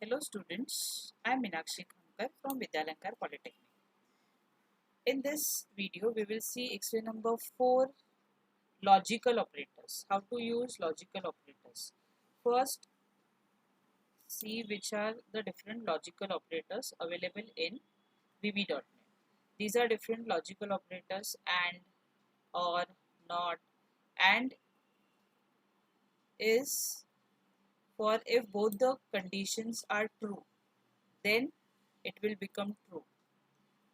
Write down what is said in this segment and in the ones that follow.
Hello students, I am Meenakshi Khamkar from Vidyalankar Polytechnic. In this video, we will see explain number 4 logical operators. How to use logical operators. First, see which are the different logical operators available in VB.NET. These are different logical operators: and, or, not, and is for if both the conditions are true, then it will become true.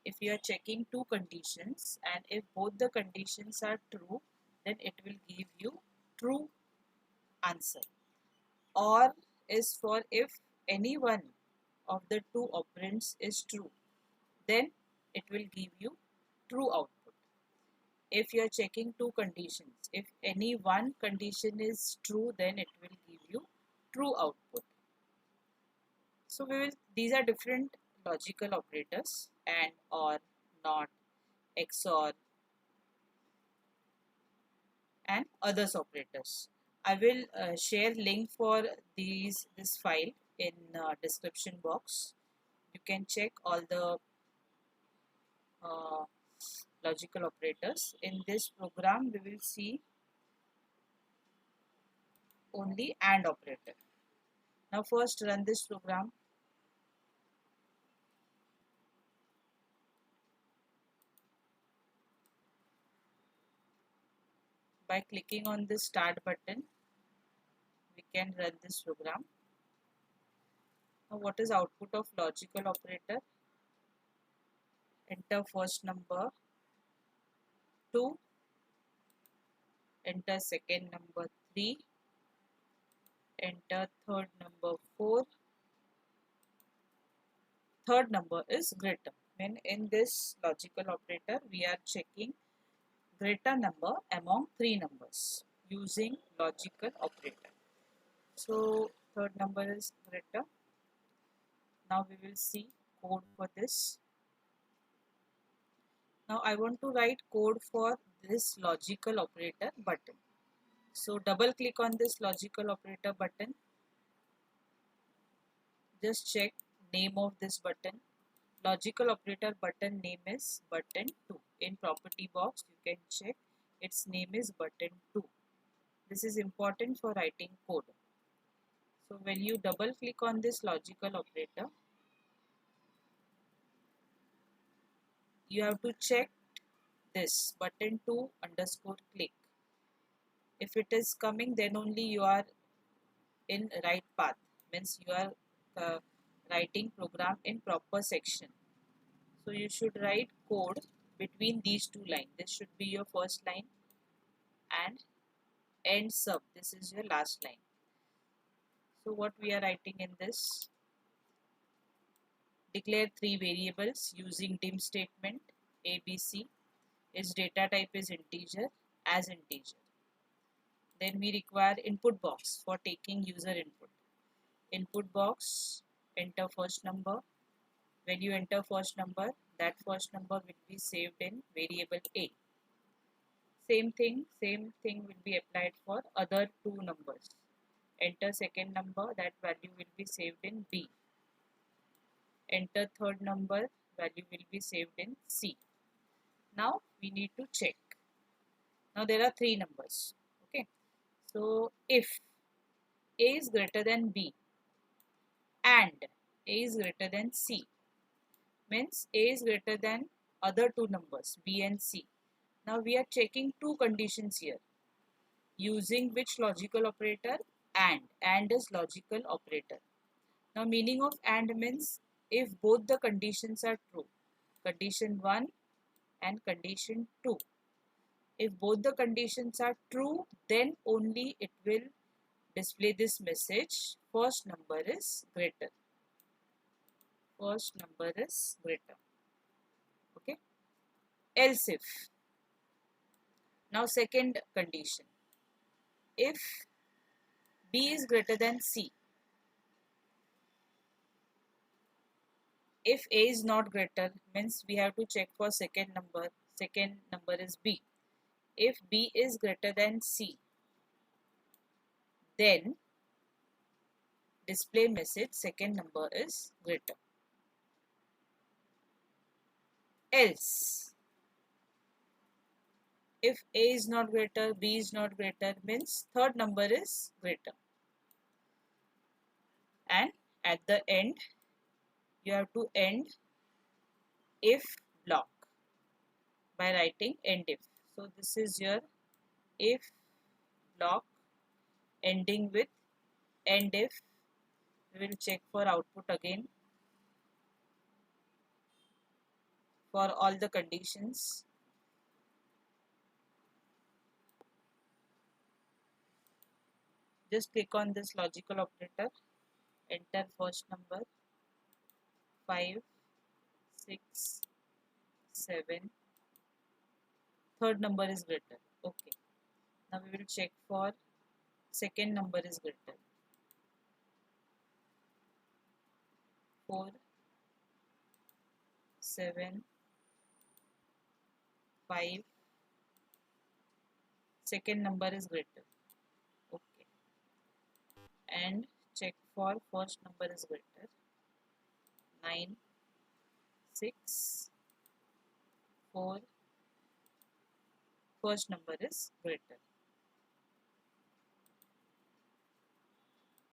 If you are checking two conditions and if both the conditions are true, then it will give you true answer. Or is for if any one of the two operands is true, then it will give you true output. If you are checking two conditions, if any one condition is true, then it will give you true output. So these are different logical operators: and, or, not, XOR, and others operators. I will share link for this file in description box. You can check all the logical operators. In this program, we will see only AND operator. Now first run this program. By clicking on the start button, we can run this program. Now what is output of logical operator? Enter first number 2, enter second number 3, enter third number 4. Third number is greater. When in this logical operator, we are checking greater number among three numbers using logical operator. So third number is greater. Now we will see code for this. Now I want to write code for this logical operator button. So double click on this logical operator button. Just check name of this button. Logical operator button name is button 2. In property box, you can check its name is button 2. This is important for writing code. So when you double click on this logical operator, you have to check this button 2 underscore click. If it is coming, then only you are in right path, means you are writing program in proper section. So you should write code between these two lines. This should be your first line and end sub, this is your last line. So what we are writing in this: declare three variables using dim statement ABC. Its data type is integer, as integer. Then we require input box for taking user input. Input box, enter first number. When you enter first number, that first number will be saved in variable A. Same thing will be applied for other two numbers. Enter second number, that value will be saved in B. Enter third number, value will be saved in C. Now we need to check. Now there are three numbers. Okay. So if A is greater than B and A is greater than C, means A is greater than other two numbers B and C. Now we are checking two conditions here. Using which logical operator? And is logical operator. Now meaning of and means if both the conditions are true, condition 1 and condition 2. If both the conditions are true, then only it will display this message: first number is greater. First number is greater. Okay. Else if. Now second condition. If B is greater than C. If A is not greater, means we have to check for second number. Second number is B. If B is greater than C, then display message second number is greater. Else, if A is not greater, B is not greater, means third number is greater. And at the end, you have to end if block by writing end if. So this is your if block ending with end if. We will check for output again for all the conditions. Just click on this logical operator, enter first number 5, 6, 7, third number is greater. Okay, now we will check for second number is greater. 4, 7, 5, second number is greater. Okay, and check for first number is greater. 9, 6, 4, first number is greater.